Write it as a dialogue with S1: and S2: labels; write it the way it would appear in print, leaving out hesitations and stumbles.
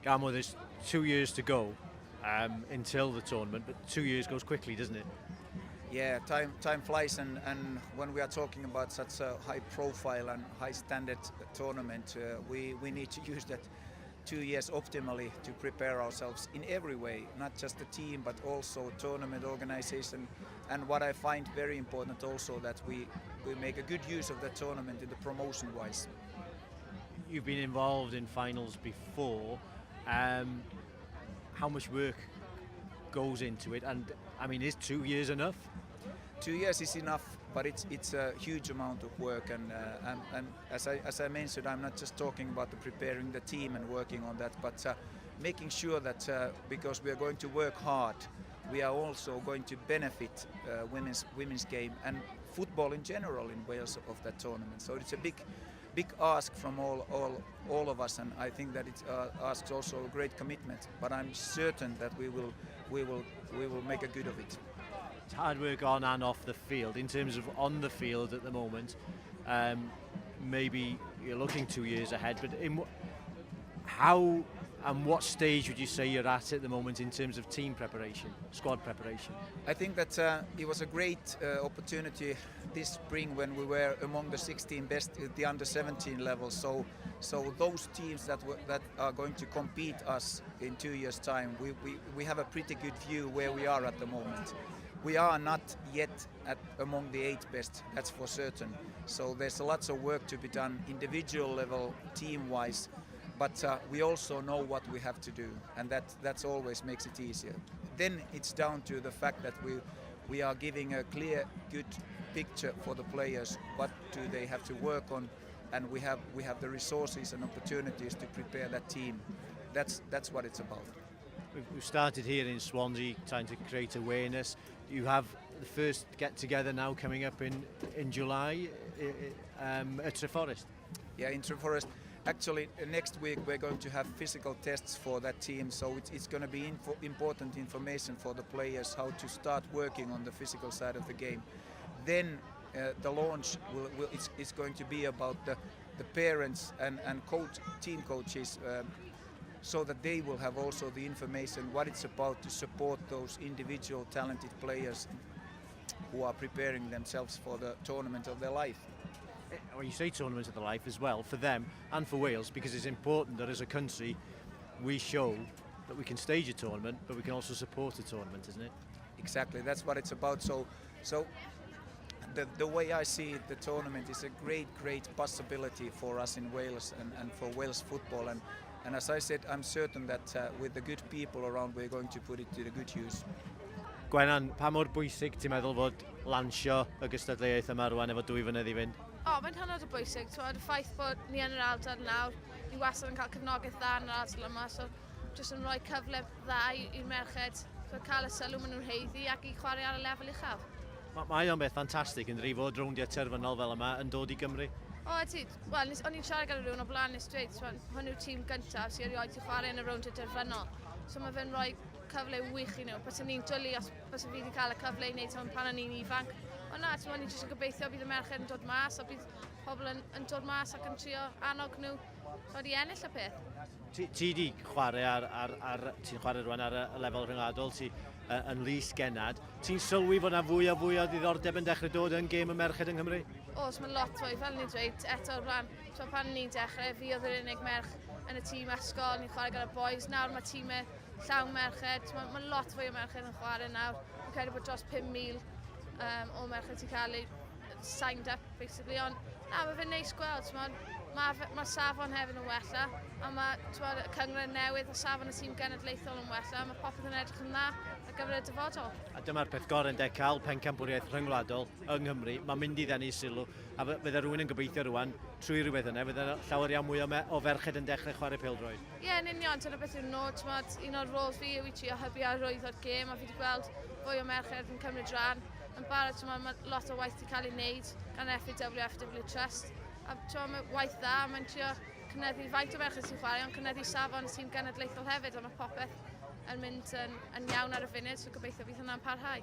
S1: Jarmo, there's 2 years to go until the tournament, but 2 years goes quickly, doesn't it?
S2: Yeah, time flies, and when we are talking about such a high profile and high standard tournament, we need to use that 2 years optimally to prepare ourselves in every way, not just the team but also tournament organization. And what I find very important also that we make a good use of the tournament in the promotion wise.
S1: You've been involved in finals before. How much work goes into it? And I mean, is 2 years enough?
S2: 2 years is enough, but it's a huge amount of work, and as I mentioned, I'm not just talking about preparing the team and working on that, but making sure that because we are going to work hard, we are also going to benefit women's game and football in general in Wales of that tournament. So it's a big ask from all of us, and I think that it asks also a great commitment. But I'm certain that we will make a good of it.
S1: It's hard work on and off the field. In terms of on the field at the moment, maybe you're looking 2 years ahead, but how and what stage would you say you're at the moment in terms of team preparation, squad preparation?
S2: I think that it was a great opportunity this spring when we were among the 16 best at the under 17 level. So those teams that are going to compete us in 2 years' time, we have a pretty good view where we are at the moment. We are not yet among the 8 best, that's for certain. So there's lots of work to be done, individual level, team-wise, but we also know what we have to do, and that always makes it easier. Then it's down to the fact that we are giving a clear, good picture for the players. What do they have to work on, and we have the resources and opportunities to prepare that team. That's what it's about.
S1: We've started here in Swansea trying to create awareness. You have the first get-together now coming up in July at Forest.
S2: Yeah, in Forest. Actually, next week we're going to have physical tests for that team, so it's going to be important information for the players how to start working on the physical side of the game. Then the launch it's going to be about the parents and team coaches, so that they will have also the information what it's about to support those individual talented players who are preparing themselves for the tournament of their life.
S1: Well, you say tournament of their life as well, for them and for Wales, because it's important that as a country we show that we can stage a tournament, but we can also support a tournament, isn't it?
S2: Exactly, that's what it's about. So the way I see it, the tournament is a great possibility for us in Wales and for Wales football. And as I said, I'm certain that with the good people around, we're going to put it to the good use.
S1: Gwennan, pa mor bwysig ti'n meddwl fod lansio y gystadleuaeth yma rwan efo 2 flynedd i fynd?
S3: Mae'n hynod o bwysig. Y ffaith bod ni yn yr ardal nawr, ni wastad yn cael cefnogaeth dda yn yr ardal yma, so jyst yn rhoi cyfle dda i'r merched, cael y sylw maen nhw'n heiddi ac i chwarae ar y lefel uchaf.
S1: Mae o'n beth ffantastig yn rhi fod rowndiau terfynol fel yma yn dod i Gymru.
S3: Ydy. Wel, o'n i'n siarad gyda rhywun o blaen nes dweud, hwn yw'r tîm gyntaf sy'n erioed i chwarae yn y rowndiau terfynol. So mae fe'n rhoi cyfle wych i nhw. Bys ni'n dwlu os bys fi wedi cael y cyfle i wneud hwn pan o'n i'n ifanc. Ond na, ni'n jyst yn gobeithio bydd y merched yn dod mas, a bydd pobl yn dod mas ac yn trio annog nhw i ennill y peth.
S1: Ti di chwarae ti'n chwarae rwan ar y lefel rhyngwladol, ti yn Lys Gennad. Ti'n sylwi fod yna fwy a fwy o ddiddordeb yn dechrau dod yn gêm y merched yng Nghymru?
S3: Oes, mae'n lot fwy, fel ni'n dweud, eto o'r blaen. Pan ni'n dechrau, fi oedd yr unig merch yn y tîm ysgol, ni'n chwarae gyda boys. Nawr mae tîmau llawn merched, mae'n lot fwy o merched yn chwarae nawr. Fi'n credu bod dros 5,000 o merched sy'n cael ei signed up, basically. Ond na, mae fe'n neis gweld, mae safon hefyd yn wella, a mae y cyngor newydd o safon y tîm genedlaethol yn wella, mae popeth yn edrych yn dda ar gyfer y dyfodol. A
S1: dyma'r peth gorau de cael pencampwriaeth rhyngwladol yng Nghymru, mae'n mynd i ddenu sylw, a fydde rhywun yn gobeithio rwan, trwy rhywbeth yna, fydde llawer iawn mwy o ferched yn dechrau chwarae pêl-droed.
S3: Ie, yn union, dyna beth yw'r nod. Un o'r roles fi yw i trio hybu ar rwydd o'r gêm, a fi wedi gweld fwy o merched yn cymryd rhan. Yn barod, mae lot o waith wedi cael ei wneud gan FAWales Trust. A mae waith dda, mae'n trio cynyddu faint o merched sy'n chwarae, ond cynyddu safon y tîm genedlaethol hefyd, a mae popeth yn mynd yn iawn ar y funud, so gobeithio bydd hwnna'n parhau.